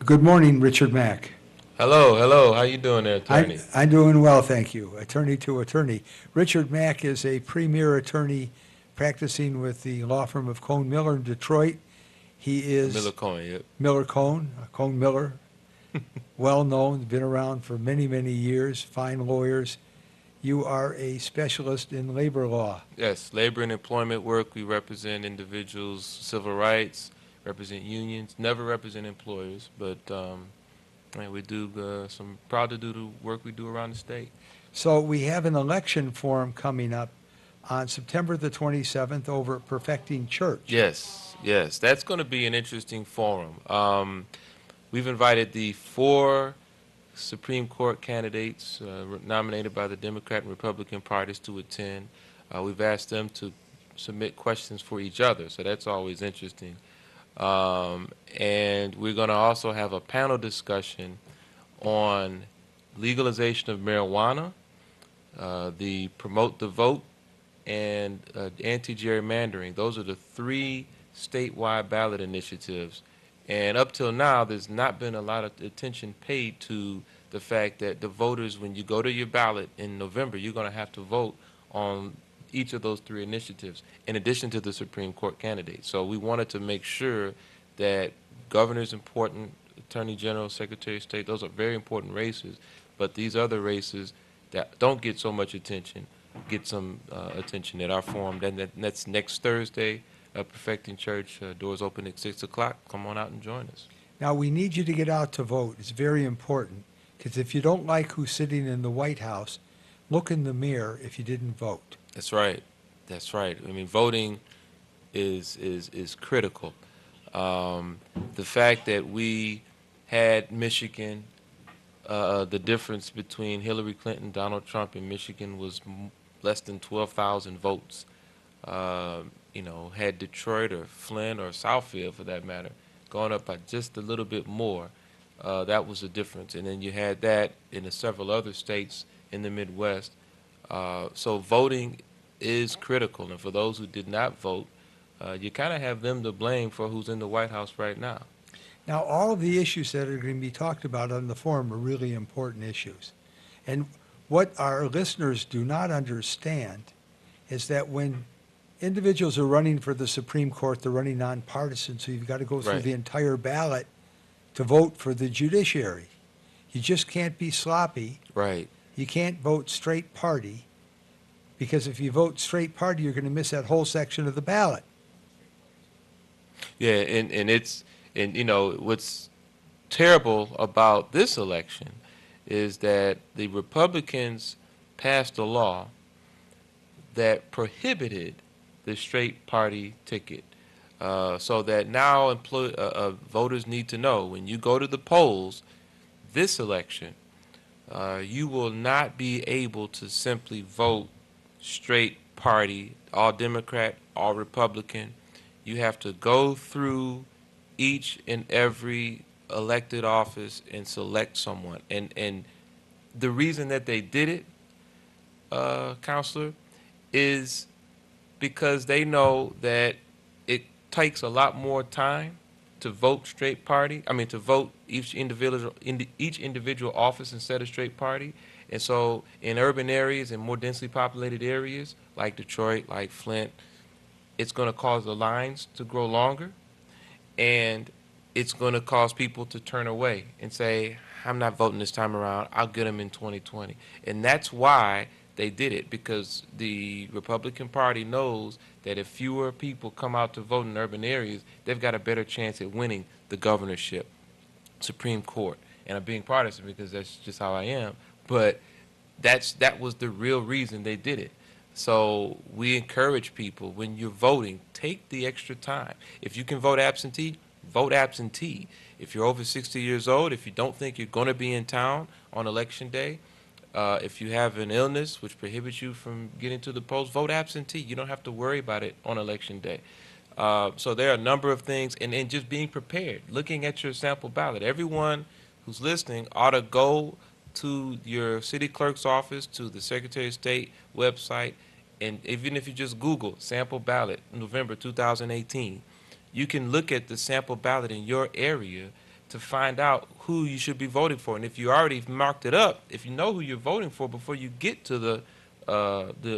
Good morning, Richard Mack. Hello, hello. How you doing there, attorney? I'm doing well, thank you. Attorney to attorney. Richard Mack is a premier attorney practicing with the law firm of Cohn Miller in Detroit. He Miller is Cohen, yep. Miller Cohn, Cohn Miller, well known, been around for many, many years, fine lawyers. You are a specialist in labor law. Yes, labor and employment work. We represent individuals, civil rights, represent unions, never represent employers, but man, we do proud to do the work we do around the state. So we have an election forum coming up on September the 27th over at Perfecting Church. Yes, yes, that's going to be an interesting forum. We've invited the four Supreme Court candidates nominated by the Democrat and Republican parties to attend. We've asked them to submit questions for each other, so that's always interesting. And we're going to also have a panel discussion on legalization of marijuana, the promote the vote, and anti-gerrymandering. Those are the three statewide ballot initiatives. And up till now, there's not been a lot of attention paid to the fact that the voters, when you go to your ballot in November, you're going to have to vote on each of those three initiatives, in addition to the Supreme Court candidates. So we wanted to make sure that governor's important, attorney general, secretary of state, those are very important races, but these other races that don't get so much attention get some attention at our forum. Then that's next Thursday, Perfecting Church. Doors open at 6 o'clock. Come on out and join us. Now, we need you to get out to vote. It's very important, because if you don't like who's sitting in the White House, look in the mirror if you didn't vote. That's right. That's right. I mean, voting is critical. The fact that we had Michigan, the difference between Hillary Clinton, Donald Trump in Michigan was less than 12,000 votes. Had Detroit or Flint or Southfield, for that matter, gone up by just a little bit more, that was the difference. And then you had that in several other states in the Midwest. So voting is critical. And for those who did not vote, you kind of have them to blame for who's in the White House right now. Now, all of the issues that are going to be talked about on the forum are really important issues. And what our listeners do not understand is that when individuals are running for the Supreme Court, they're running nonpartisan, so you've got to go through Right. the entire ballot to vote for the judiciary. You just can't be sloppy. Right. You can't vote straight party, because if you vote straight party, you're going to miss that whole section of the ballot. Yeah, and what's terrible about this election is that the Republicans passed a law that prohibited the straight party ticket, so that now voters need to know when you go to the polls this election, you will not be able to simply vote straight party, all Democrat, all Republican. You have to go through each and every elected office and select someone. And the reason that they did it, Counselor, is because they know that it takes a lot more time to vote straight party. I mean, to vote each individual office instead of straight party. And so in urban areas and more densely populated areas like Detroit, like Flint, it's going to cause the lines to grow longer, and it's going to cause people to turn away and say, I'm not voting this time around. I'll get them in 2020. And that's why they did it, because the Republican Party knows that if fewer people come out to vote in urban areas, they've got a better chance at winning the governorship, Supreme Court. And I'm being partisan because that's just how I am. But that was the real reason they did it. So we encourage people, when you're voting, take the extra time. If you can vote absentee, vote absentee. If you're over 60 years old, if you don't think you're going to be in town on election day, if you have an illness which prohibits you from getting to the polls, vote absentee. You don't have to worry about it on election day. So there are a number of things, and just being prepared, looking at your sample ballot. Everyone who's listening ought to go to your city clerk's office, to the Secretary of State website, and even if you just Google sample ballot November 2018, you can look at the sample ballot in your area, to find out who you should be voting for. And if you already marked it up, if you know who you're voting for before you get to the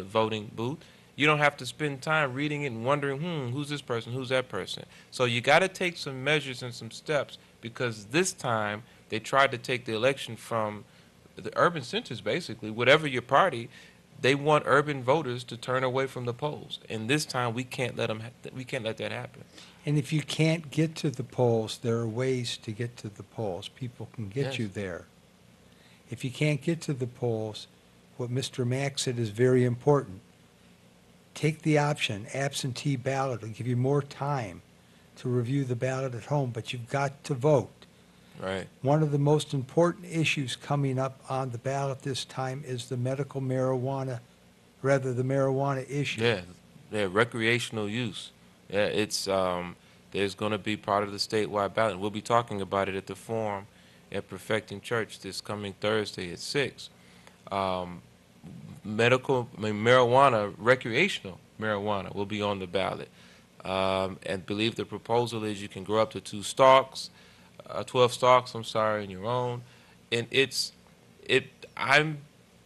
voting booth, you don't have to spend time reading it and wondering, who's this person, who's that person. So you got to take some measures and some steps, because this time they tried to take the election from the urban centers, basically. Whatever your party, they want urban voters to turn away from the polls. And this time we can't let we can't let that happen. And if you can't get to the polls, there are ways to get to the polls. People can get Yes. you there. If you can't get to the polls, what Mr. Mack said is very important. Take the option, absentee ballot. It'll give you more time to review the ballot at home, but you've got to vote. Right. One of the most important issues coming up on the ballot this time is the medical marijuana, rather the marijuana issue. Yeah. Yeah. Recreational use. Yeah. It's there's going to be part of the statewide ballot. We'll be talking about it at the forum at Perfecting Church this coming Thursday at 6. Marijuana, recreational marijuana, will be on the ballot. And believe the proposal is you can grow up to 12 stalks, in your own. And I'm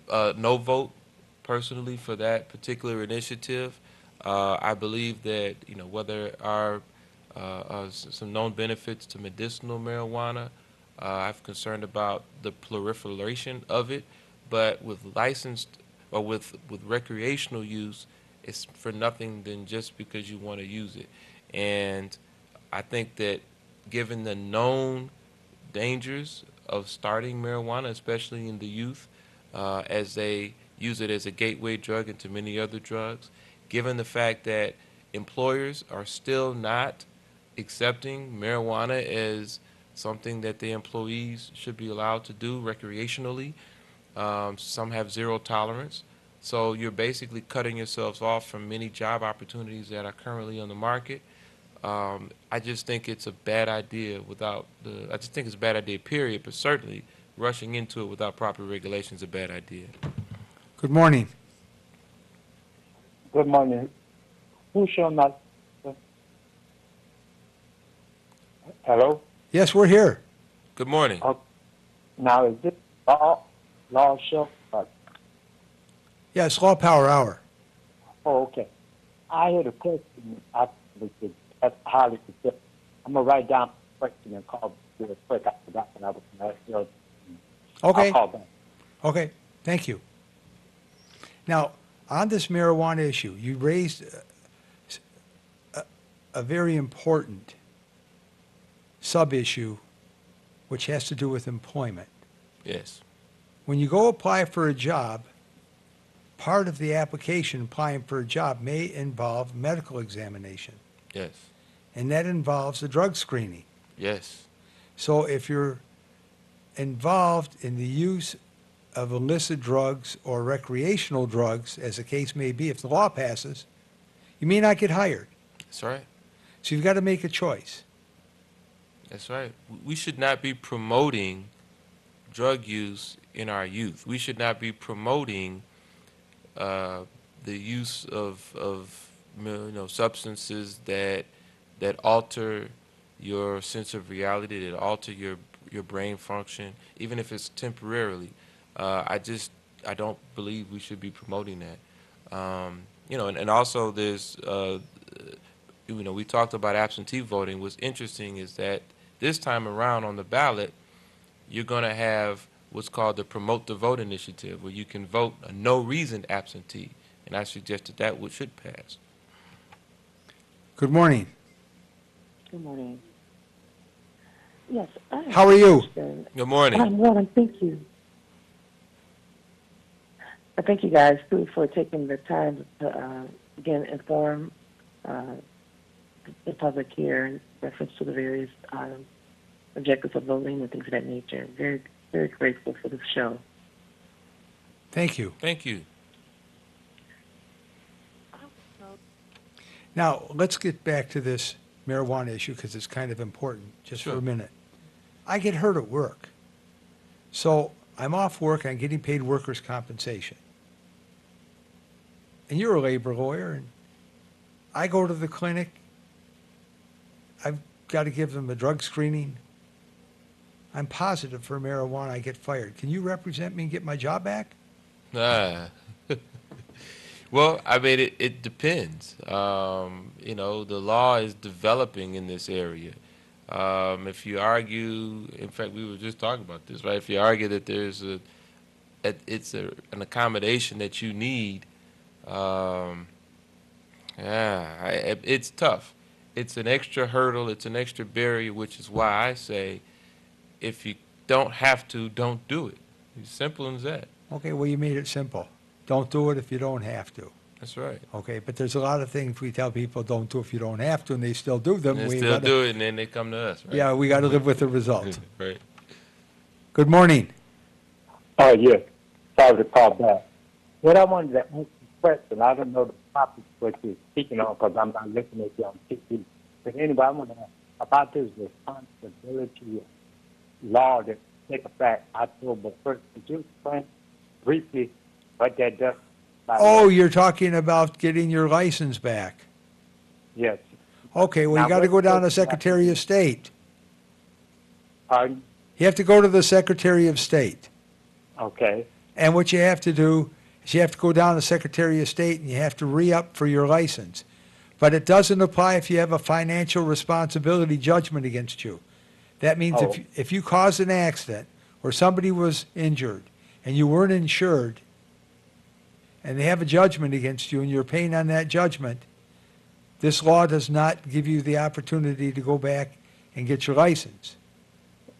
no vote personally for that particular initiative. I believe that, whether our some known benefits to medicinal marijuana, I'm concerned about the proliferation of it, but with licensed or with recreational use, it's for nothing than just because you want to use it. And I think that given the known dangers of starting marijuana, especially in the youth, as they use it as a gateway drug into many other drugs, given the fact that employers are still not accepting marijuana as something that the employees should be allowed to do recreationally. Some have zero tolerance. So you're basically cutting yourselves off from many job opportunities that are currently on the market. I just think it's a bad idea I just think it's a bad idea, period, but certainly rushing into it without proper regulation is a bad idea. Good morning. Good morning. Who shall not? Hello? Yes, we're here. Good morning. Now, is this law show? Yes, Law Power Hour. Oh, okay. I had a question. That's highly specific. I'm going to write down the question and call real quick. I forgot when I was going to ask you. Okay. I'll call back. Okay, thank you. Now, on this marijuana issue, you raised a very important sub-issue which has to do with employment. Yes. When you go apply for a job, part of the application applying for a job may involve medical examination, Yes. and that involves a drug screening. Yes. So if you're involved in the use of illicit drugs or recreational drugs, as the case may be, if the law passes, you may not get hired. That's right. So you've got to make a choice. That's right. We should not be promoting drug use in our youth. We should not be promoting the use of substances that alter your sense of reality, that alter your brain function, even if it's temporarily. I don't believe we should be promoting that. And also there's we talked about absentee voting. What's interesting is that this time around on the ballot, you're going to have what's called the Promote the Vote initiative, where you can vote a no-reason absentee, and I suggested that should pass. Good morning. Good morning. Yes. How are you? Good morning. I'm well, and thank you. I thank you guys too for taking the time to again inform the public here in reference to the various objectives of voting and things of that nature. Very, very grateful for this show. Thank you. Thank you. Now, let's get back to this marijuana issue because it's kind of important, just for Sure. a minute. I get hurt at work. So I'm off work, I'm getting paid workers' compensation. And you're a labor lawyer, and I go to the clinic. I've got to give them a drug screening. I'm positive for marijuana, I get fired. Can you represent me and get my job back? Ah. Well, I mean, it depends. You know, the law is developing in this area. If you argue, in fact, we were just talking about this, right? If you argue that an accommodation that you need, um, it's tough. It's an extra hurdle. It's an extra barrier, which is why I say, if you don't have to, don't do it. It's simple as that. Okay, well, you made it simple. Don't do it if you don't have to. That's right. Okay, but there's a lot of things we tell people don't do if you don't have to, and they still do them. And they We still gotta- do it, and then they come to us, right? Yeah, we got to live with the result. Right. Good morning. Oh, yes. Sorry to call back. What I wanted to ask you a question, I don't know the topic what you're speaking on because I'm not listening to you on TV. But anyway, I want to ask about this responsibility law that take effect October 1st. Could you explain briefly what that does? Oh, you're talking about getting your license back. Yes. Okay, well, Now, you got to go what down to does that Secretary of State. Pardon? You have to go to the Secretary of State. Okay. And what you have to do is you have to go down to Secretary of State and you have to re-up for your license. But it doesn't apply if you have a financial responsibility judgment against you. That means Oh. if you caused an accident or somebody was injured and you weren't insured and they have a judgment against you and you're paying on that judgment, this law does not give you the opportunity to go back and get your license.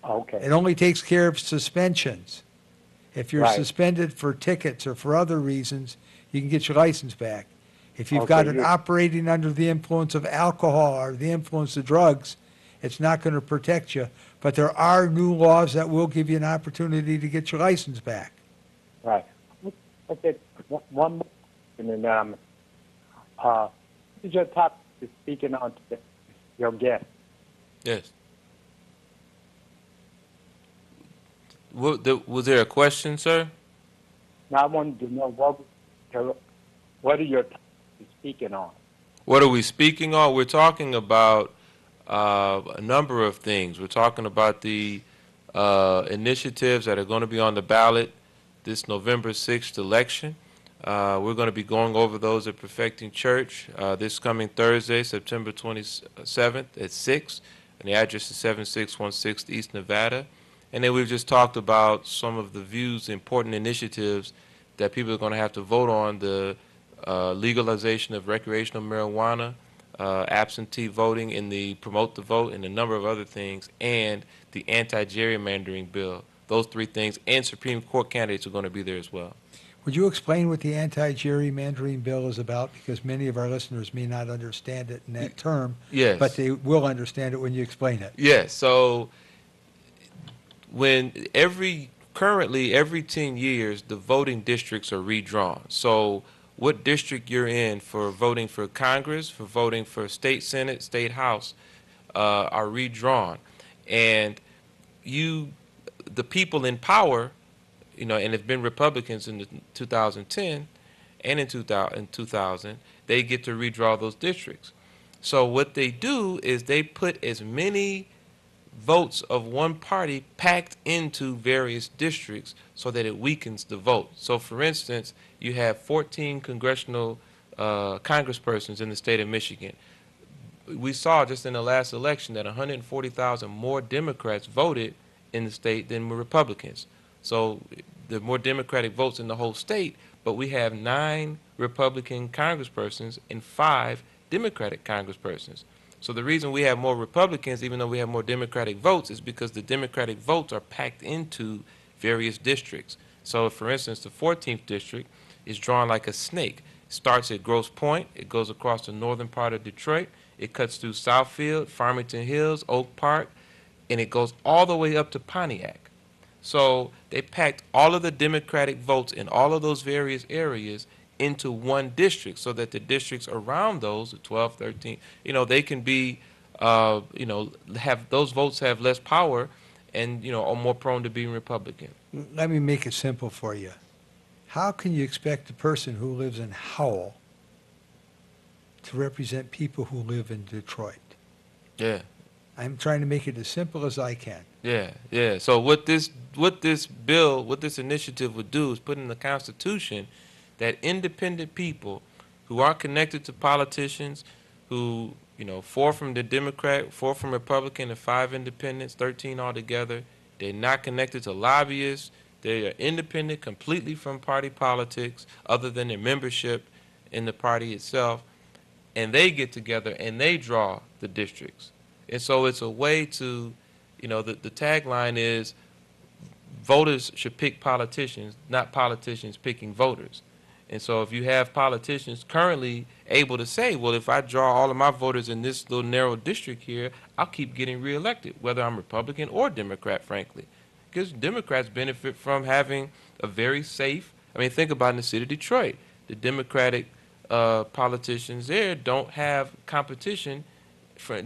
Okay. It only takes care of suspensions. If you're Right. suspended for tickets or for other reasons, you can get your license back. If you've Okay, got it you- operating under the influence of alcohol or the influence of drugs, it's not going to protect you. But there are new laws that will give you an opportunity to get your license back. Right. Okay. One more question, and then what is your topic is speaking on to your guest? Yes. Was there a question, sir? Now, I wanted to know what are your topics speaking on? What are we speaking on? We're talking about a number of things. We're talking about the initiatives that are going to be on the ballot this November 6th election. We're going to be going over those at Perfecting Church this coming Thursday, September 27th at 6, and the address is 7616 East Nevada. And then we've just talked about some of the views, important initiatives that people are going to have to vote on, the legalization of recreational marijuana, absentee voting in the Promote the Vote, and a number of other things, and the anti-gerrymandering bill. Those three things, and Supreme Court candidates are going to be there as well. Would you explain what the anti-gerrymandering bill is about? Because many of our listeners may not understand it in that term, Yes. but they will understand it when you explain it. Yes. So currently every 10 years, the voting districts are redrawn. So what district you're in for voting for Congress, for voting for state Senate, state House, are redrawn. And the people in power, and have been Republicans in 2010 and in 2000, they get to redraw those districts. So what they do is they put as many votes of one party packed into various districts so that it weakens the vote. So, for instance, you have 14 congressional congresspersons in the state of Michigan. We saw just in the last election that 140,000 more Democrats voted in the state than Republicans. So there are more Democratic votes in the whole state, but we have 9 Republican congresspersons and 5 Democratic congresspersons. So the reason we have more Republicans, even though we have more Democratic votes, is because the Democratic votes are packed into various districts. So, for instance, the 14th district is drawn like a snake. It starts at Grosse Pointe, it goes across the northern part of Detroit, it cuts through Southfield, Farmington Hills, Oak Park, and it goes all the way up to Pontiac. So they packed all of the Democratic votes in all of those various areas into one district so that the districts around those, the 12, 13, they can be, have those votes have less power and, are more prone to being Republican. Let me make it simple for you. How can you expect a person who lives in Howell to represent people who live in Detroit? Yeah. I'm trying to make it as simple as I can. Yeah, yeah. So what this initiative would do is put in the Constitution that independent people who aren't connected to politicians, who, 4 from the Democrat, 4 from Republican, and 5 independents, 13 altogether, they're not connected to lobbyists. They are independent completely from party politics, other than their membership in the party itself, and they get together and they draw the districts. And so it's a way to, the tagline is voters should pick politicians, not politicians picking voters. And so if you have politicians currently able to say, well, if I draw all of my voters in this little narrow district here, I'll keep getting reelected, whether I'm Republican or Democrat, frankly. Because Democrats benefit from having a very safe, think about in the city of Detroit. The Democratic politicians there don't have competition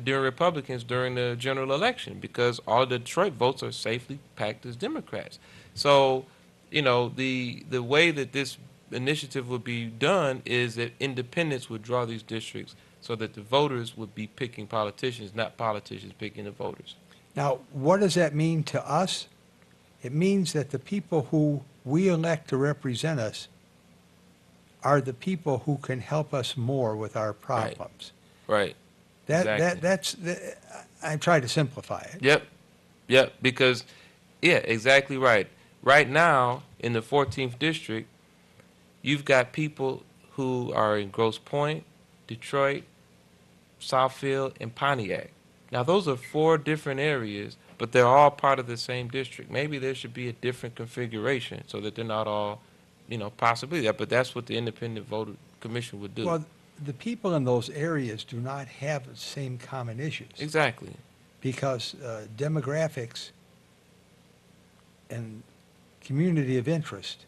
during Republicans during the general election, because all of the Detroit votes are safely packed as Democrats. So, the way that this initiative would be done is that independents would draw these districts so that the voters would be picking politicians, not politicians picking the voters. Now, what does that mean to us? It means that the people who we elect to represent us are the people who can help us more with our problems. Right. Exactly. I try to simplify it. Yep, because, yeah, exactly right. Right now, in the 14th district, you've got people who are in Grosse Pointe, Detroit, Southfield, and Pontiac. Now, those are 4 different areas, but they're all part of the same district. Maybe there should be a different configuration so that they're not all, possibly that, but that's what the independent voter commission would do. Well, the people in those areas do not have the same common issues. Exactly. Because demographics and community of interest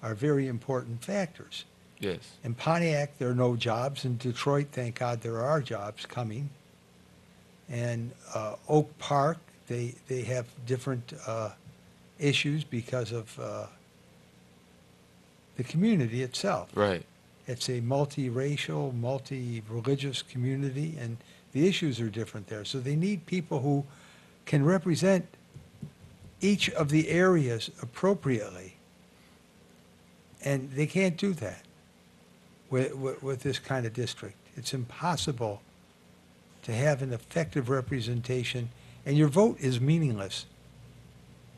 are very important factors. Yes. In Pontiac, there are no jobs. In Detroit, thank God, there are jobs coming. And Oak Park, they have different issues because of the community itself. Right. It's a multiracial, multi-religious community, and the issues are different there. So they need people who can represent each of the areas appropriately. And they can't do that with this kind of district. It's impossible to have an effective representation, and your vote is meaningless.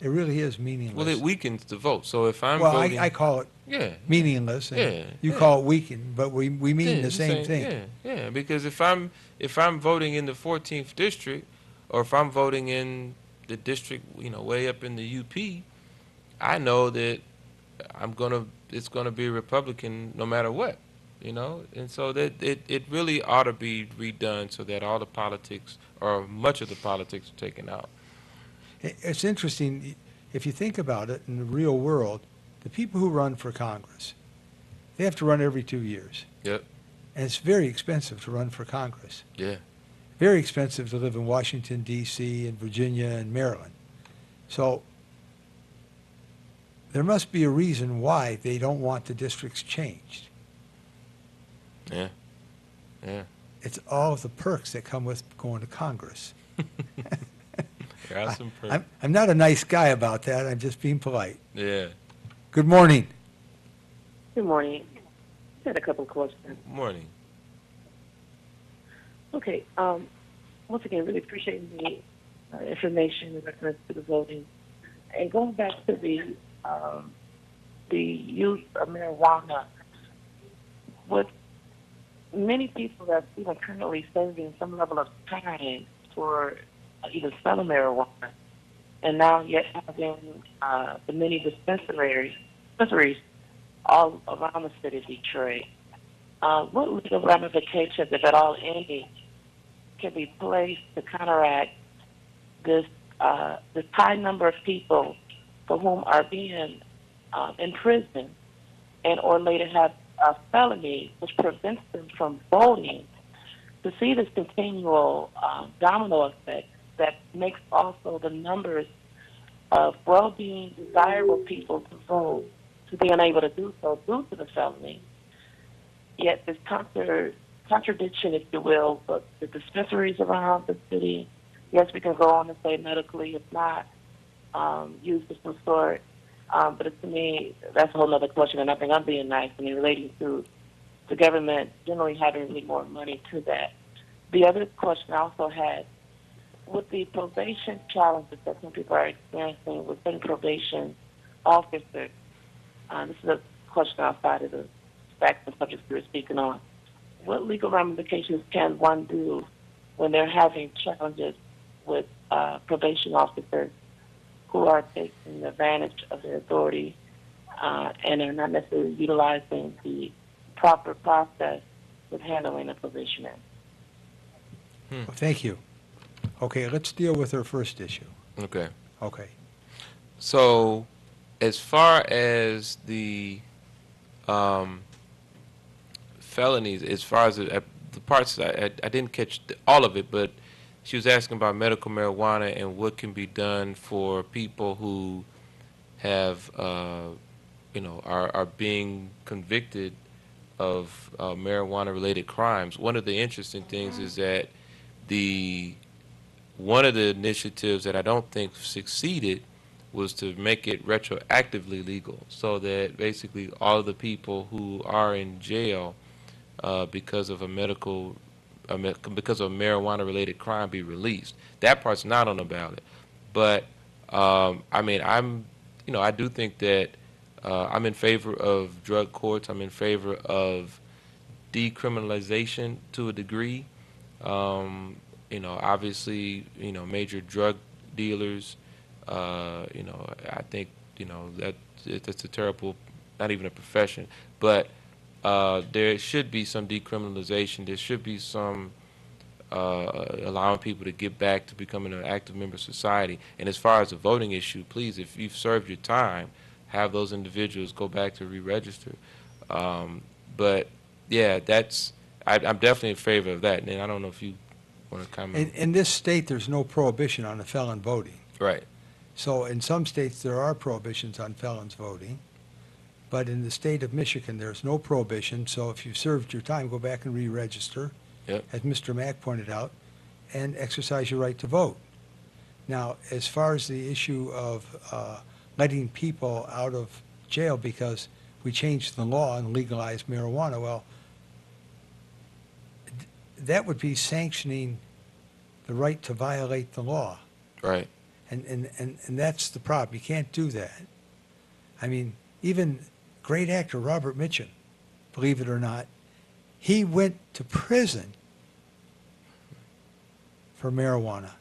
It really is meaningless. Well, it weakens the vote. So if I'm well, voting, I call it meaningless, and Yeah, you yeah. call it weakened, but we mean the same thing. Yeah, because if I'm voting in the 14th district, or if I'm voting in the district, way up in the UP, I know that it's gonna be a Republican no matter what, and so that it really ought to be redone so that all the politics, or much of the politics, are taken out. It's interesting, if you think about it in the real world, the people who run for Congress, they have to run every 2 years. Yep. And it's very expensive to run for Congress. Yeah. Very expensive to live in Washington, D.C., and Virginia, and Maryland. So there must be a reason why they don't want the districts changed. Yeah. It's all of the perks that come with going to Congress. There are some perks. I'm not a nice guy about that. I'm just being polite. Yeah. Good morning. Good morning. I had a couple of questions. Morning. Okay. Once again, really appreciate the information in reference to the voting. And going back to the use of marijuana, with many people that even currently serving some level of time for even selling marijuana, and now yet having the many dispensaries all around the city of Detroit, what legal ramifications, if at all any, can be placed to counteract this high number of people for whom are being imprisoned and or later have a felony which prevents them from voting, to see this continual domino effect that makes also the numbers of well-being, desirable people to vote to be unable to do so due to the felony. Yet this contradiction, if you will, but the dispensaries around the city Yes, we can go on and say medically, if not used of some sort. But to me, that's a whole other question, and I think I'm being nice. I mean, relating to the government generally having really more money to that. The other question I also had, with the probation challenges that some people are experiencing within probation officers, this is a question outside of the facts and subjects we were speaking on. What legal ramifications can one do when they're having challenges with probation officers who are taking advantage of their authority and are not necessarily utilizing the proper process with handling a probationer? Well, thank you. Okay, let's deal with our first issue. Okay. Okay. So, as far as the felonies, as far as the parts, I didn't catch all of it, but she was asking about medical marijuana and what can be done for people who have, are being convicted of marijuana-related crimes. One of the interesting things is that one of the initiatives that I don't think succeeded was to make it retroactively legal, so that basically all of the people who are in jail because of a marijuana-related crime be released. That part's not on the ballot, but I do think that I'm in favor of drug courts. I'm in favor of decriminalization to a degree. Obviously, major drug dealers. I think that's a terrible, not even a profession, but there should be some decriminalization. There should be some allowing people to get back to becoming an active member of society. And as far as the voting issue, please, if you've served your time, have those individuals go back to re-register. But yeah, I'm definitely in favor of that. And I don't know if you want to comment. In this state, there's no prohibition on a felon voting. Right. So in some states, there are prohibitions on felons voting. But in the state of Michigan, there's no prohibition. So if you've served your time, go back and re-register, Yep. as Mr. Mack pointed out, and exercise your right to vote. Now, as far as the issue of letting people out of jail because we changed the law and legalized marijuana, well, that would be sanctioning the right to violate the law. Right. And that's the problem. You can't do that. I mean, even great actor Robert Mitchum, believe it or not, he went to prison for marijuana,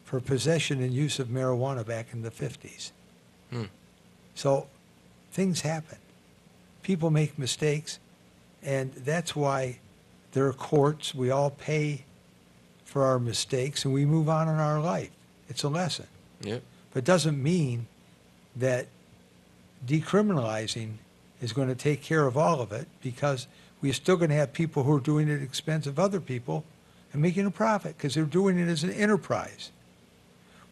for possession and use of marijuana back in the 50s. So things happen. People make mistakes, and that's why there are courts. We all pay for our mistakes, and we move on in our life. It's a lesson. Yep. But it doesn't mean that decriminalizing is going to take care of all of it, because we're still going to have people who are doing it at the expense of other people and making a profit because they're doing it as an enterprise.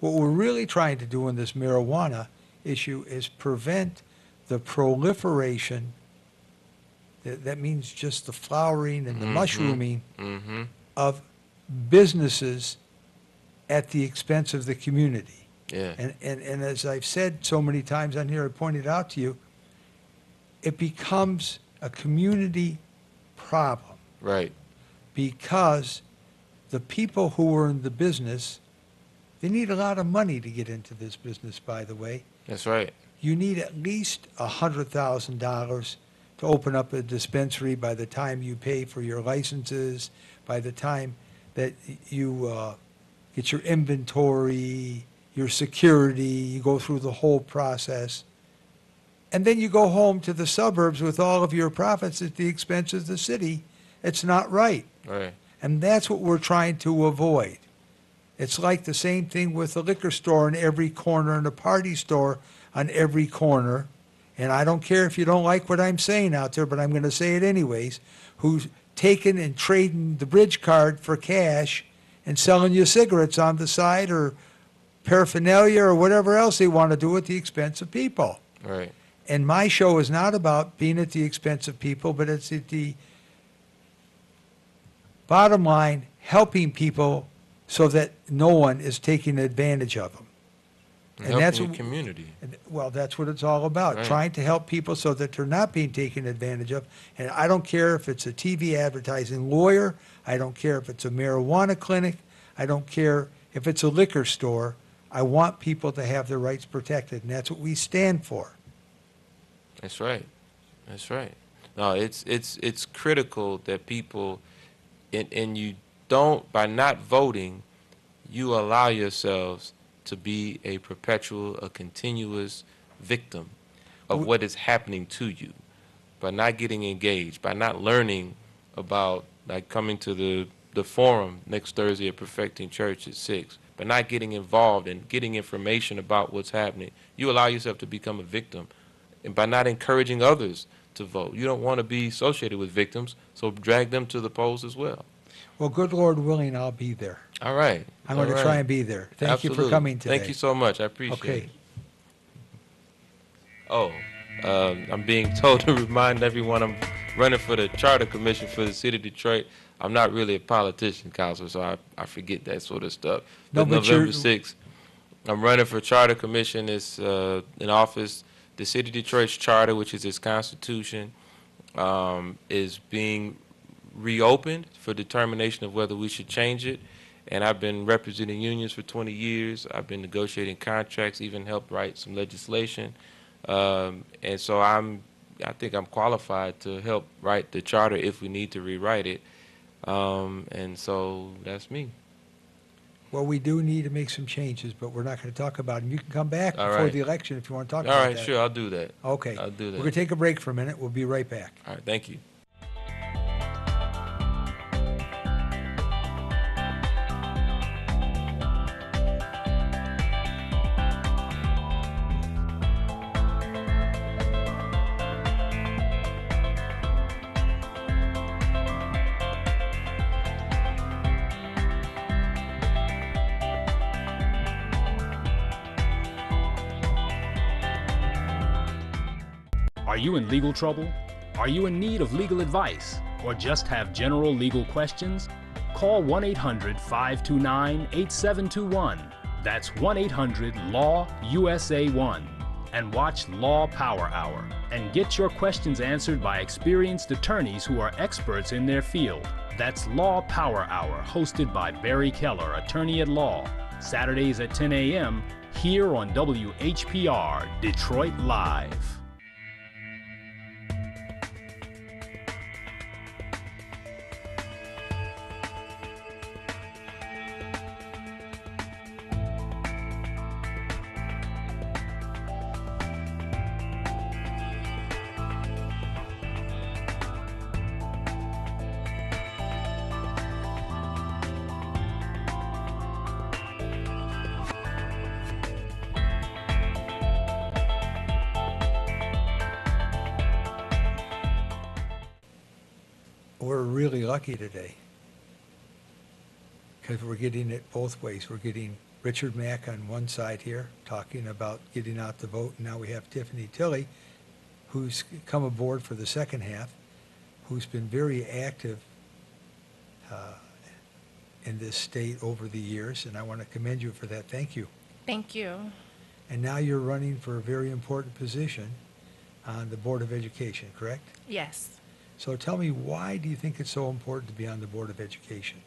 What we're really trying to do in this marijuana issue is prevent the proliferation, that means just the flowering and the mushrooming Mm-hmm. of businesses at the expense of the community. Yeah. And as I've said so many times on here, I pointed out to you, it becomes a community problem Right. because the people who are in the business, they need a lot of money to get into this business, by the way. That's right. You need at least $100,000 to open up a dispensary by the time you pay for your licenses, by the time that you get your inventory, your security, you go through the whole process. And then you go home to the suburbs with all of your profits at the expense of the city. It's not right. Right. And that's what we're trying to avoid. It's like the same thing with a liquor store on every corner and a party store on every corner. And I don't care if you don't like what I'm saying out there, but I'm going to say it anyways, who's taking and trading the bridge card for cash and selling you cigarettes on the side or paraphernalia or whatever else they want to do at the expense of people. Right. And my show is not about being at the expense of people, but it's at the bottom line, helping people so that no one is taking advantage of them. And Helping that's your what- community. Well, that's what it's all about, Right. trying to help people so that they're not being taken advantage of. And I don't care if it's a TV advertising lawyer, I don't care if it's a marijuana clinic, I don't care if it's a liquor store. I want people to have their rights protected, and that's what we stand for. That's right. That's right. No, it's critical that people, and you don't, by not voting, you allow yourselves to be a perpetual, a continuous victim of what is happening to you. By not getting engaged, by not learning about, like coming to the forum next Thursday at Perfecting Church at 6, by not getting involved and getting information about what's happening, you allow yourself to become a victim. And by not encouraging others to vote, you don't want to be associated with victims, so drag them to the polls as well. Well, good Lord willing, I'll be there. All right. I'm going to All try right. and be there. Thank you for Absolutely. coming today. Thank you so much. I appreciate Okay. it. Oh, I'm being told to remind everyone I'm running for the Charter Commission for the City of Detroit. I'm not really a politician, Counselor, so I forget that sort of stuff. No, But but November you're- 6th, I'm running for Charter Commission. It's in office. The City of Detroit's charter, which is its constitution, is being reopened for determination of whether we should change it. And I've been representing unions for 20 years. I've been negotiating contracts, even helped write some legislation. And so I think I'm qualified to help write the charter if we need to rewrite it. And so that's me. Well, we do need to make some changes, but we're not going to talk about them. You can come back All before right. the election if you want to talk All about right, that. sure, I'll do that. Okay. I'll do that. We're going to take a break for a minute. We'll be right back. All right, thank you. Are you in legal trouble? Are you in need of legal advice? Or just have general legal questions? Call 1-800-529-8721. That's 1-800-LAW-USA1. And watch Law Power Hour and get your questions answered by experienced attorneys who are experts in their field. That's Law Power Hour, hosted by Barry Keller, attorney at law. Saturdays at 10 a.m. here on WHPR Detroit Live. We're really lucky today because we're getting it both ways. We're getting Richard Mack on one side here talking about getting out the vote. And now we have Tiffany Tilley, who's come aboard for the second half, who's been very active in this state over the years. And I want to commend you for that. Thank you. Thank you. And now you're running for a very important position on the Board of Education, correct? Yes. So tell me, why do you think it's so important to be on the Board of Education?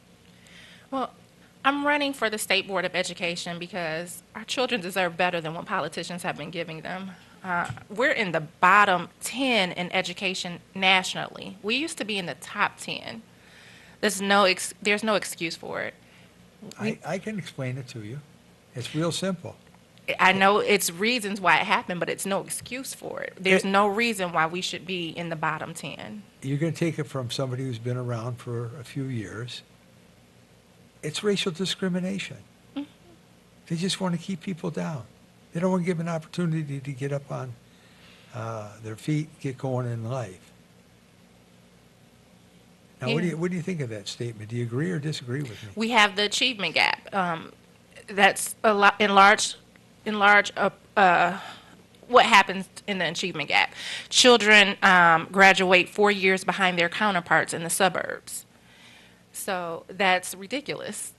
Well, I'm running for the State Board of Education because our children deserve better than what politicians have been giving them. We're in the bottom 10 in education nationally. We used to be in the top 10. There's no excuse for it. I can explain it to you. It's real simple. I know it's reasons why it happened, but it's no excuse for it. There's no reason why we should be in the bottom 10. You're going to take it from somebody who's been around for a few years. It's racial discrimination. Mm-hmm. They just want to keep people down. They don't want to give them an opportunity to get up on their feet, get going in life. Now, Yeah. what do you think of that statement? Do you agree or disagree with me? We have the achievement gap. That's a lot what happens in the achievement gap. Children graduate 4 years behind their counterparts in the suburbs. So that's ridiculous.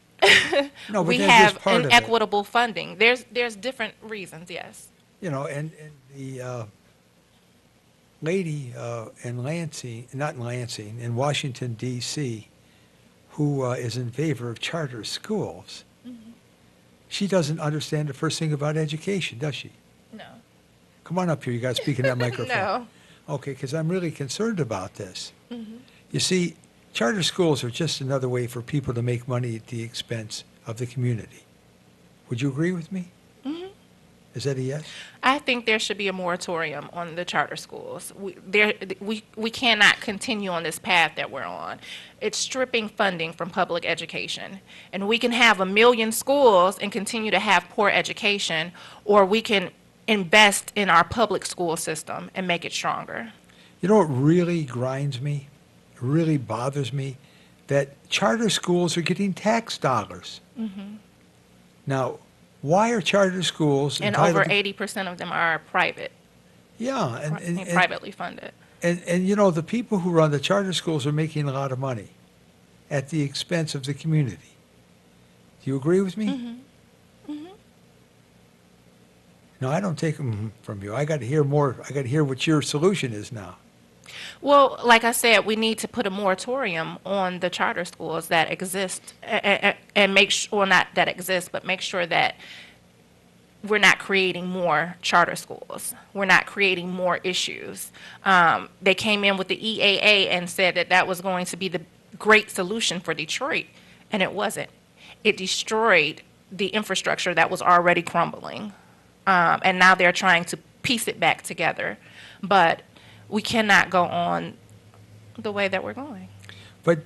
No, but we that's just have part of it. inequitable funding. There's different reasons, yes. You know, and the lady in Lansing, not in Lansing, in Washington D.C., who is in favor of charter schools, she doesn't understand the first thing about education, does she? No. Come on up here, you got to speak in that microphone. No. Okay, because I'm really concerned about this. Mm-hmm. You see, charter schools are just another way for people to make money at the expense of the community. Would you agree with me? Mm-hmm. Is that a yes? I think there should be a moratorium on the charter schools. We cannot continue on this path that we're on. It's stripping funding from public education. And we can have 1 million schools and continue to have poor education, or we can invest in our public school system and make it stronger. You know what really grinds me, really bothers me? That charter schools are getting tax dollars. Mm-hmm. Now, why are charter schools And entitled over to- 80% of them are private, Yeah, and privately funded. And you know, the people who run the charter schools are making a lot of money at the expense of the community. Do you agree with me? Mm-hmm. Mm-hmm. No, I don't take them from you. I got to hear more. I got to hear what your solution is now. Well, like I said, we need to put a moratorium on the charter schools that exist and make sure, well, not that exist, but make sure that we're not creating more charter schools. We're not creating more issues. They came in with the EAA and said that that was going to be the great solution for Detroit, and it wasn't. It destroyed the infrastructure that was already crumbling, and now they're trying to piece it back together. But we cannot go on the way that we're going. But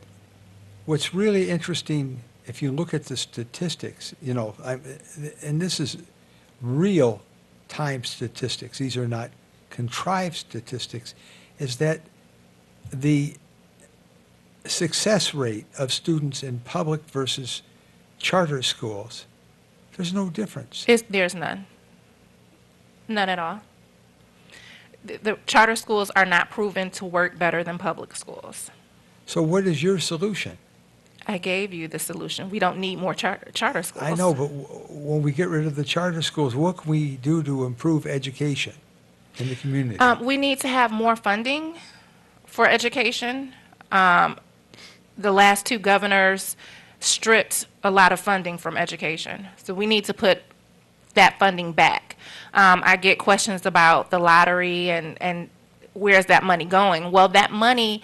what's really interesting, if you look at the statistics, you know, and this is real time statistics, these are not contrived statistics, is that the success rate of students in public versus charter schools, there's no difference. There's none. None at all. The charter schools are not proven to work better than public schools. So what is your solution? I gave you the solution. We don't need more charter schools. I know, but when we get rid of the charter schools, what can we do to improve education in the community? We need to have more funding for education. The last 2 governors stripped a lot of funding from education. So we need to put that funding back. I get questions about the lottery and where's that money going? Well, that money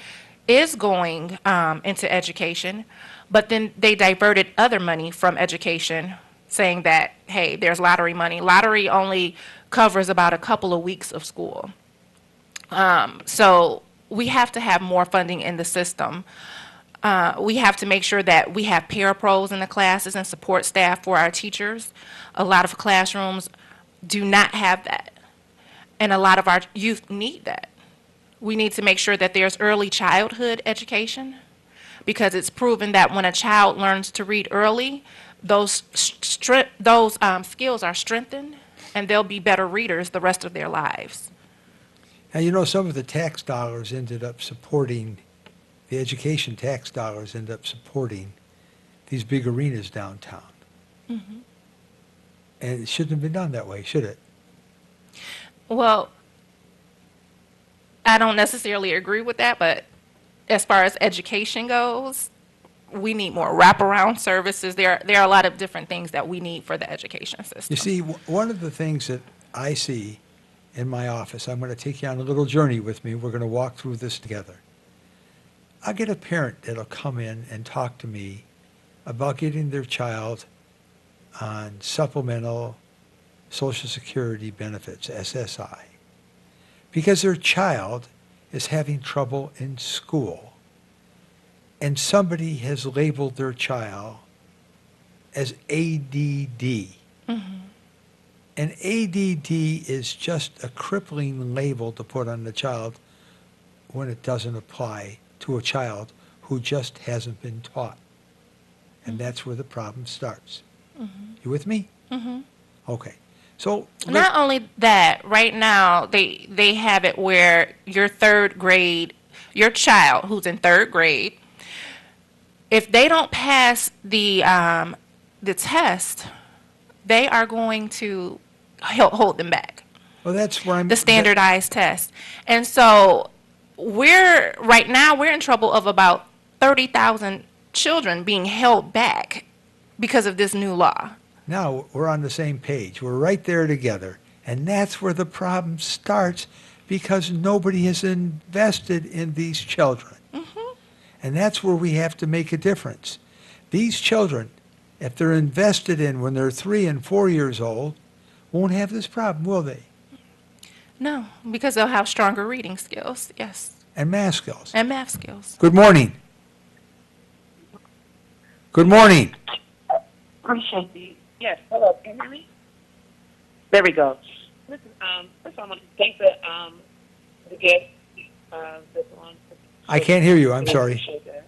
is going into education, but then they diverted other money from education, saying that, hey, there's lottery money. Lottery only covers about a couple of weeks of school. So we have to have more funding in the system. We have to make sure that we have parapros in the classes and support staff for our teachers. A lot of classrooms do not have that, and a lot of our youth need that. We need to make sure that there's early childhood education, because it's proven that when a child learns to read early, those skills are strengthened, and they'll be better readers the rest of their lives. Now, you know, some of the tax dollars ended up supporting, the education tax dollars ended up supporting these big arenas downtown. Mm-hmm. And it shouldn't have been done that way, should it? Well, I don't necessarily agree with that, but as far as education goes, we need more wraparound services. There are a lot of different things that we need for the education system. You see, one of the things that I see in my office, I'm going to take you on a little journey with me. We're going to walk through this together. I get a parent that'll come in and talk to me about getting their child on supplemental Social Security benefits, SSI, because their child is having trouble in school, and somebody has labeled their child as ADD. Mm-hmm. And ADD is just a crippling label to put on the child when it doesn't apply to a child who just hasn't been taught. And that's where the problem starts. Mm-hmm. You with me? Mm-hmm. Okay. So Not only that, right now they have it where your child who's in 3rd grade, if they don't pass the the test, they are going to hold them back, Well, that's where I'm. the standardized test. And so right now, we're in trouble of about 30,000 children being held back because of this new law. Now we're on the same page. We're right there together. And that's where the problem starts because nobody has invested in these children. And that's where we have to make a difference. These children, if they're invested in when they're 3 and 4 years old, won't have this problem, will they? No, because they'll have stronger reading skills, yes, And math skills. and math skills. Good morning. Good morning. Appreciate the yes. Hello, can you hear me? There we go. Listen, first of all, I want to thank the guest that's on. I can't hear you. I'm I sorry. appreciate that.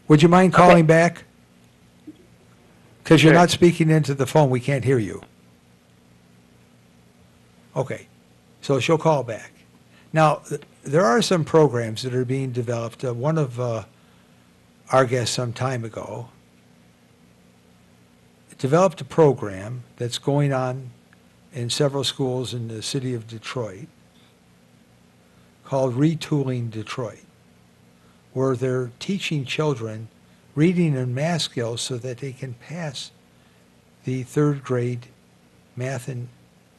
Would you mind calling Okay. back? Because you're Sure. not speaking into the phone. We can't hear you. Okay. So she'll call back. Now, there are some programs that are being developed. One of our guests some time ago developed a program that's going on in several schools in the city of Detroit called Retooling Detroit, where they're teaching children reading and math skills so that they can pass the 3rd grade math and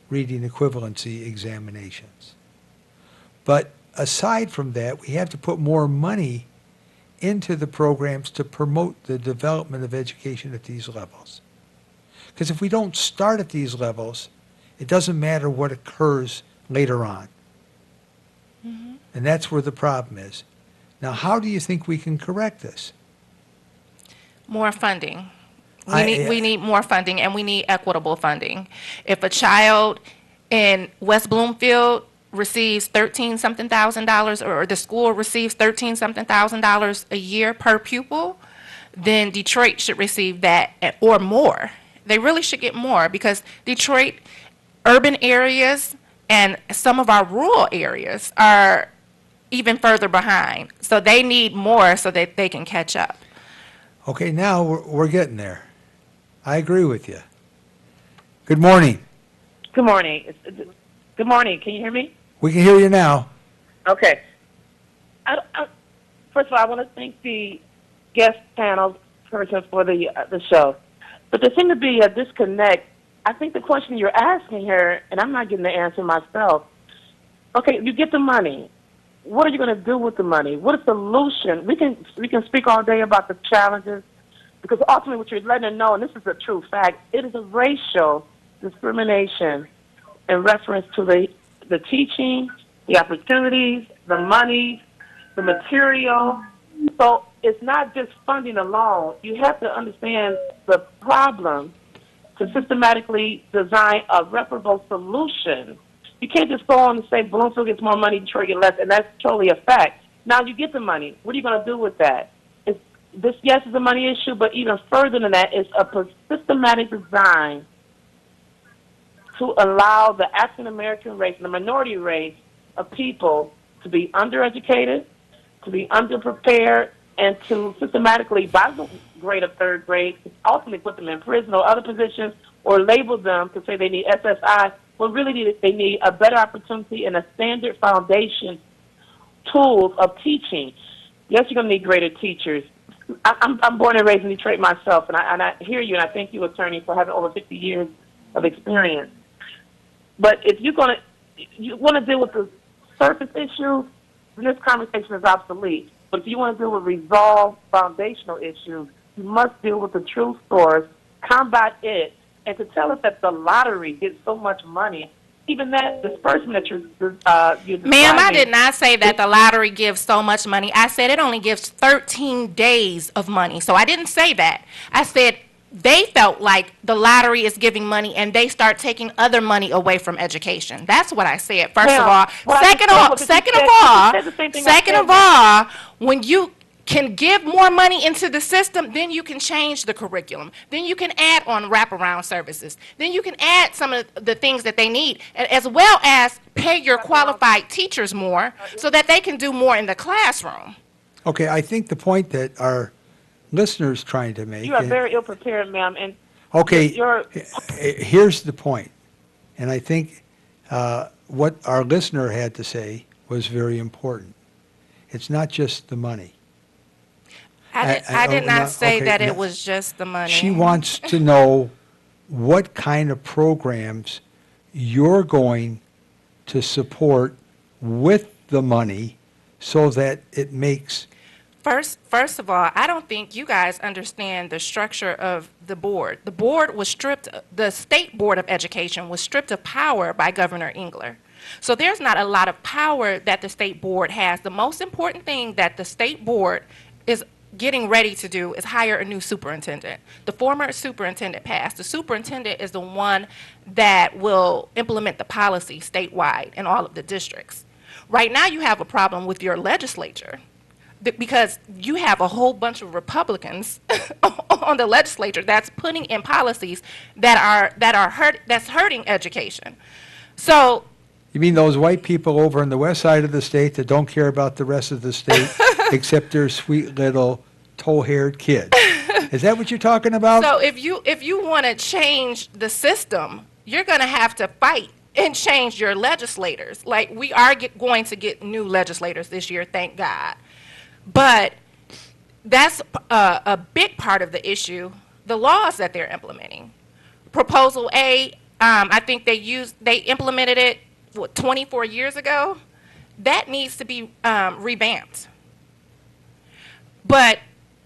reading equivalency examinations. But aside from that, we have to put more money into the programs to promote the development of education at these levels. Because if we don't start at these levels, it doesn't matter what occurs later on. And that's where the problem is. Now, how do you think we can correct this? More funding. I- We need more funding, and we need equitable funding. If a child in West Bloomfield receives 13-something thousand dollars, or the school receives 13-something thousand dollars a year per pupil, then Detroit should receive that or more. They really should get more, because Detroit, urban areas and some of our rural areas are even further behind. So they need more so that they can catch up. Okay, now we're getting there. I agree with you. Good morning. Good morning. Good morning. Can you hear me? We can hear you now. Okay. First of all, I want to thank the guest panel person for the show. But there seemed to be a disconnect. I think the question you're asking here, and I'm not getting the answer myself. Okay, you get the money. What are you going to do with the money? What is the solution? We can speak all day about the challenges, because ultimately what you're letting them know, and this is a true fact, it is a racial discrimination in reference to the teaching, the opportunities, the money, the material. So it's not just funding alone. You have to understand the problem to systematically design a reparable solution. You can't just go on and say Bloomfield gets more money, Detroit gets less, and that's totally a fact. Now you get the money. What are you going to do with that? Yes, is a money issue, but even further than that, it's a systematic design to allow the African American race and the minority race of people to be undereducated, to be underprepared, and to systematically, by the grade of 3rd grade, ultimately put them in prison or other positions, or label them to say they need SSI. Well, really, they need a better opportunity and a standard foundation tools of teaching. Yes, you're going to need greater teachers. I'm born and raised in Detroit myself, and I hear you, and I thank you, attorney, for having over 50 years of experience. But if you want to deal with the surface issues, then this conversation is obsolete. But if you want to deal with resolved foundational issues, you must deal with the true source, combat it, and to tell us that the lottery gets so much money, even that disbursement that you're Ma'am, I describing- did not say that the lottery gives so much money. I said it only gives 13 days of money. So I didn't say that. I said they felt like the lottery is giving money and they start taking other money away from education. That's what I said, first of Ma'am, all. what I Second just said of was that you said the same thing I second said. of all, when you can give more money into the system, then you can change the curriculum. Then you can add on wraparound services. Then you can add some of the things that they need, as well as pay your qualified teachers more so that they can do more in the classroom. Okay, I think the point that our listeners trying to make. You are and- very ill prepared, ma'am, and Okay, your here's the point, and I think what our listener had to say was very important. It's not just the money. I did oh, not no, say okay, that no. it was just the money. She wants to know what kind of programs you're going to support with the money so that it makes, First of all, I don't think you guys understand the structure of the board. The board was stripped, the State Board of Education was stripped of power by Governor Engler. So there's not a lot of power that the state board has. The most important thing that the state board is getting ready to do is hire a new superintendent. The former superintendent passed. The superintendent is the one that will implement the policy statewide in all of the districts. Right now you have a problem with your legislature because you have a whole bunch of Republicans on the legislature that's putting in policies that's hurting education. So you mean those white people over on the west side of the state that don't care about the rest of the state except their sweet little tow-haired kid? Is that what you're talking about? So if you want to change the system, you're going to have to fight and change your legislators. Like we are going to get new legislators this year, thank God. But that's a big part of the issue, the laws that they're implementing. Proposal A, I think they implemented it, 24 years ago? That needs to be revamped. But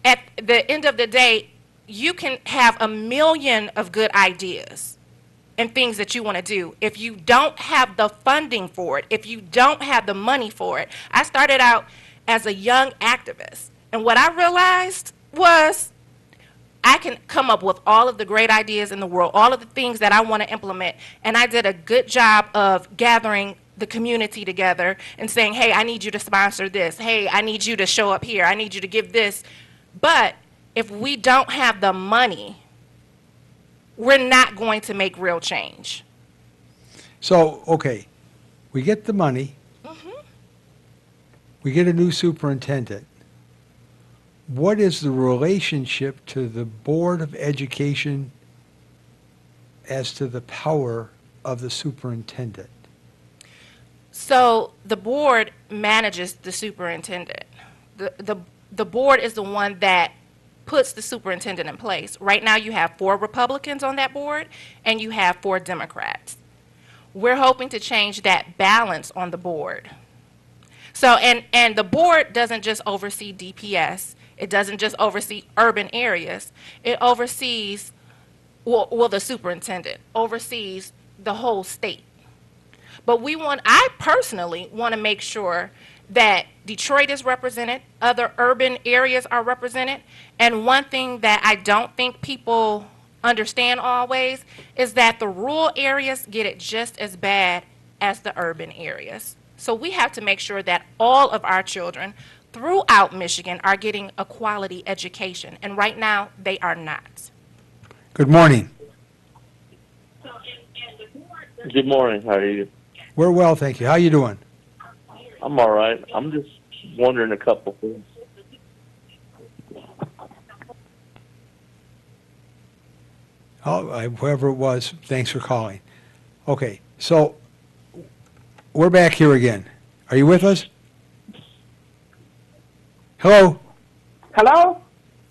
at the end of the day, you can have a million of good ideas and things that you want to do. If you don't have the funding for it, if you don't have the money for it. I started out as a young activist, and what I realized was I can come up with all of the great ideas in the world, all of the things that I want to implement, and I did a good job of gathering the community together and saying, hey, I need you to sponsor this. Hey, I need you to show up here. I need you to give this. But if we don't have the money, we're not going to make real change. So, okay, we get the money. We get a new superintendent. What is the relationship to the Board of Education as to the power of the superintendent? So the board manages the superintendent. The board is the one that puts the superintendent in place. Right now you have 4 Republicans on that board and you have 4 Democrats. We're hoping to change that balance on the board. So, and the board doesn't just oversee DPS. It doesn't just oversee urban areas. It oversees, well, the superintendent oversees the whole state. But I personally want to make sure that Detroit is represented, other urban areas are represented, and one thing that I don't think people understand always is that the rural areas get it just as bad as the urban areas. So we have to make sure that all of our children throughout Michigan are getting a quality education, and right now they are not. Good morning. Good morning. How are you? We're well, thank you. How you doing? I'm all right. I'm just wondering a couple things. Oh, whoever it was, thanks for calling. Okay, so we're back here again. Are you with us? Hello? Hello?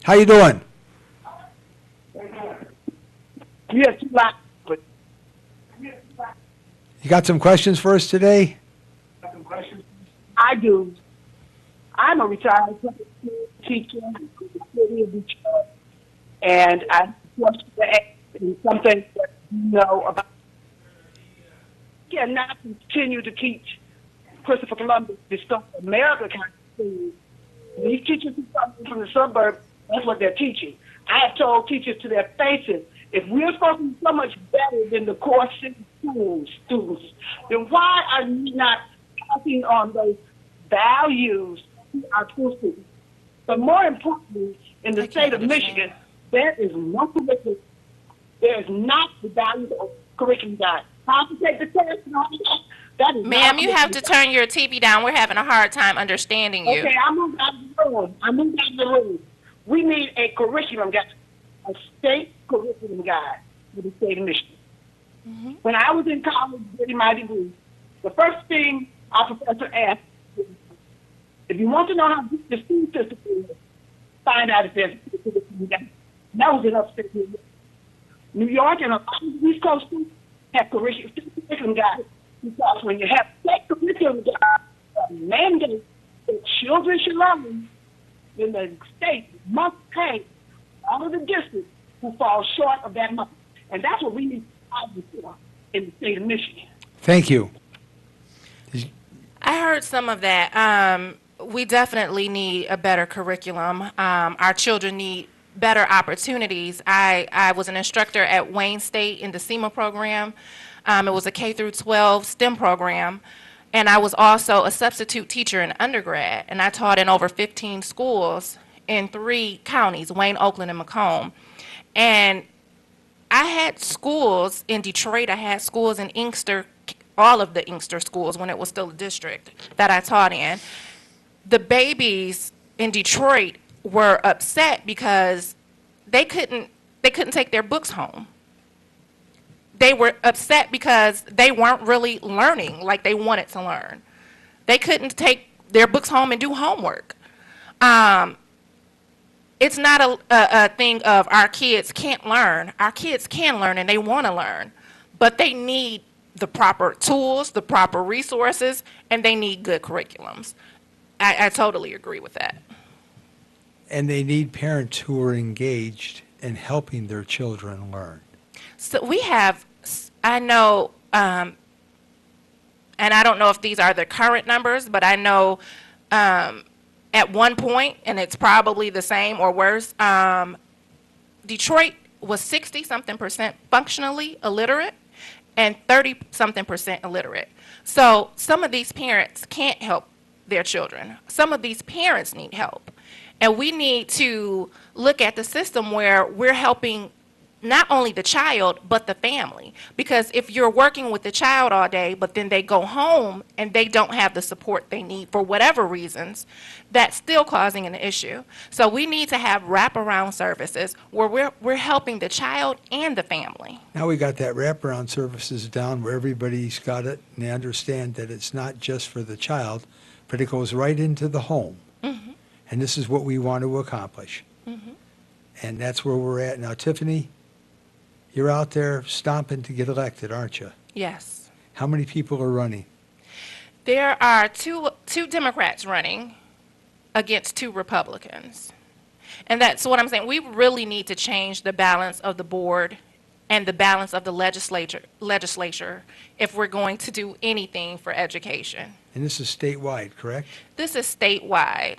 How you doing? Yes, you like, but You got some questions for us today? I do. I'm a retired teacher in the city of Detroit, and I want to ask you something that you know about. You cannot continue to teach Christopher Columbus, discover America kind of thing. These teachers who come from the suburbs, that's what they're teaching. I have told teachers to their faces, if we're supposed to be so much better than the core city school students, then why are you not passing on those values to our school students? But more importantly, in the state of Michigan, there is no curriculum. There is not the value of curriculum guide. How to take the test and all that. That is Ma'am, you have to turn your TV down. We're having a hard time understanding you. Okay, I moved out of the room. We need a curriculum guide, a state curriculum guide for the state of Michigan. When I was in college getting my degree, the first thing our professor asked was, if you want to know how good the school system is, find out if there's a curriculum guide. That was in upstate New York. New York and a lot of the East Coast schools have curriculum guides, because when you have state curriculum guides, mandate that children should learn, then the state must pay all of the districts who fall short of that money. And that's what we need to fight for in the state of Michigan. Thank you. I heard some of that. We definitely need a better curriculum. Our children need better opportunities. I was an instructor at Wayne State in the SEMA program. It was a K through 12 STEM program. And I was also a substitute teacher in undergrad. And I taught in over 15 schools in 3 counties, Wayne, Oakland, and Macomb. And I had schools in Detroit. I had schools in Inkster, all of the Inkster schools when it was still a district that I taught in. The babies in Detroit were upset because they couldn't take their books home. They were upset because they weren't really learning like they wanted to learn. They couldn't take their books home and do homework. It's not a thing of our kids can't learn. Our kids can learn and they want to learn, but they need the proper tools, the proper resources, and they need good curriculums. I totally agree with that. And they need parents who are engaged in helping their children learn. So we have, I know, and I don't know if these are the current numbers, but I know at one point, and it's probably the same or worse, Detroit was 60-something% functionally illiterate and 30-something% illiterate. So some of these parents can't help their children. Some of these parents need help. And we need to look at the system where we're helping not only the child, but the family. Because if you're working with the child all day, but then they go home and they don't have the support they need for whatever reasons, that's still causing an issue. So we need to have wraparound services where we're helping the child and the family. Now we got that wraparound services down where everybody's got it and they understand that it's not just for the child, but it goes right into the home. Mm-hmm. And this is what we want to accomplish. Mm-hmm. And that's where we're at. Now, Tiffany, you're out there stomping to get elected, aren't you? Yes. How many people are running? There are two Democrats running against 2 Republicans. And that's what I'm saying. We really need to change the balance of the board and the balance of the legislature if we're going to do anything for education. And this is statewide, correct? This is statewide.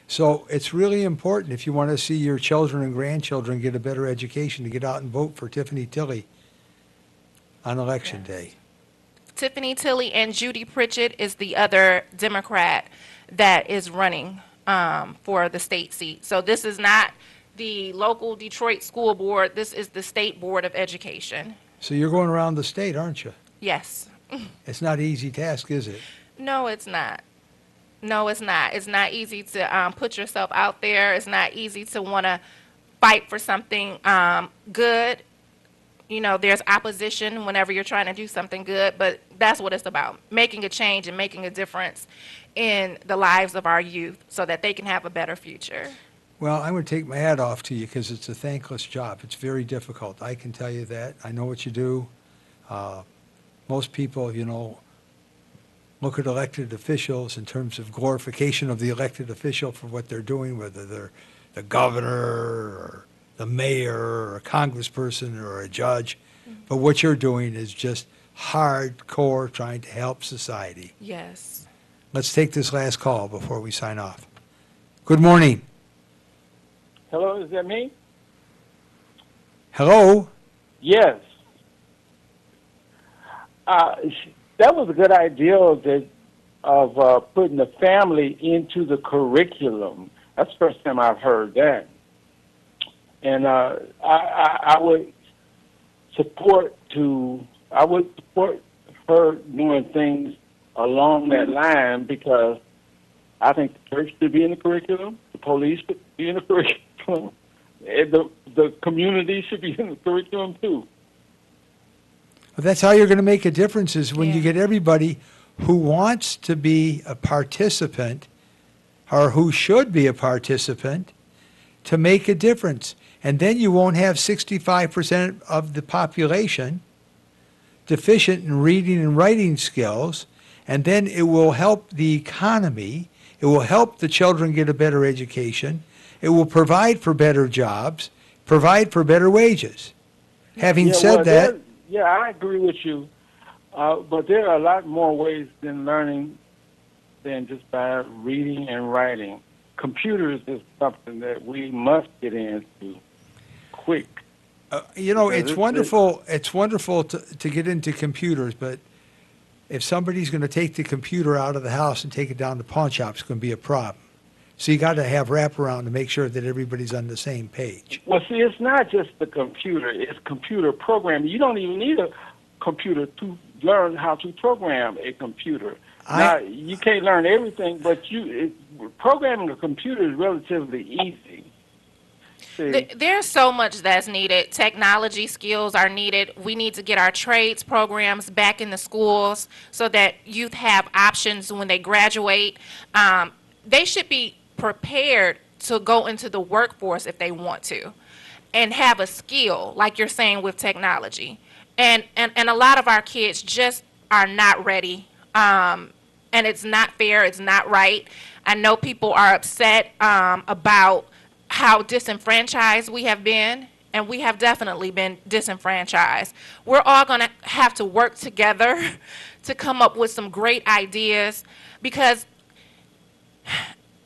So it's really important if you want to see your children and grandchildren get a better education to get out and vote for Tiffany Tilley on Election Day. Tiffany Tilley and Judy Pritchett is the other Democrat that is running for the state seat. So this is not the local Detroit school board. This is the State Board of Education. So you're going around the state, aren't you? Yes. It's not an easy task, is it? No, it's not. No, it's not. It's not easy to put yourself out there. It's not easy to want to fight for something good. You know, there's opposition whenever you're trying to do something good, but that's what it's about, making a change and making a difference in the lives of our youth so that they can have a better future. Well, I'm going to take my hat off to you because it's a thankless job. It's very difficult. I can tell you that. I know what you do. Most people, you know, look at elected officials in terms of glorification of the elected official for what they're doing, whether they're the governor or the mayor or a congressperson or a judge. Mm-hmm. But what you're doing is just hardcore trying to help society. Yes. Let's take this last call before we sign off. Good morning. Hello, is that me? Hello? Yes. That was a good idea of putting the family into the curriculum. That's the first time I've heard that. And I would support her doing things along that line because I think the church should be in the curriculum, the police should be in the curriculum, curriculum. The community should be in the curriculum too. But that's how you're going to make a difference is when you Yeah. get everybody who wants to be a participant or who should be a participant to make a difference. And then you won't have 65% of the population deficient in reading and writing skills, and then it will help the economy. It will help the children get a better education. It will provide for better jobs, provide for better wages. Having said that, Yeah, I agree with you. But there are a lot more ways than learning than just by reading and writing. Computers is something that we must get into quick. you know, Because it's it's- wonderful. It's wonderful to get into computers, but if somebody's going to take the computer out of the house and take it down to the pawn shop, it's going to be a problem. So you got to have wraparound to make sure that everybody's on the same page. Well, see, it's not just the computer. It's computer programming. You don't even need a computer to learn how to program a computer. Now, you can't learn everything, but programming a computer is relatively easy. See? There's so much that's needed. Technology skills are needed. We need to get our trades programs back in the schools so that youth have options when they graduate. They should be prepared to go into the workforce if they want to and have a skill, like you're saying with technology. And a lot of our kids just are not ready. And it's not fair. It's not right. I know people are upset about how disenfranchised we have been, and we have definitely been disenfranchised. We're all going to have to work together to come up with some great ideas, because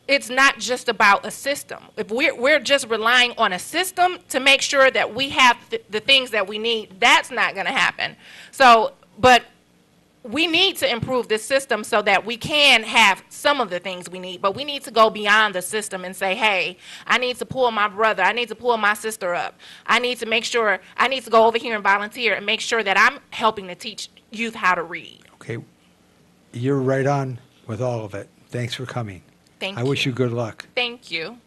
it's not just about a system. If we're just relying on a system to make sure that we have the things that we need, that's not going to happen. So, but we need to improve this system so that we can have some of the things we need, but we need to go beyond the system and say, hey, I need to pull my brother, I need to pull my sister up. I need to make sure, I need to go over here and volunteer and make sure that I'm helping to teach youth how to read. Okay, you're right on with all of it. Thanks for coming. Thank you. I wish you good luck. Thank you.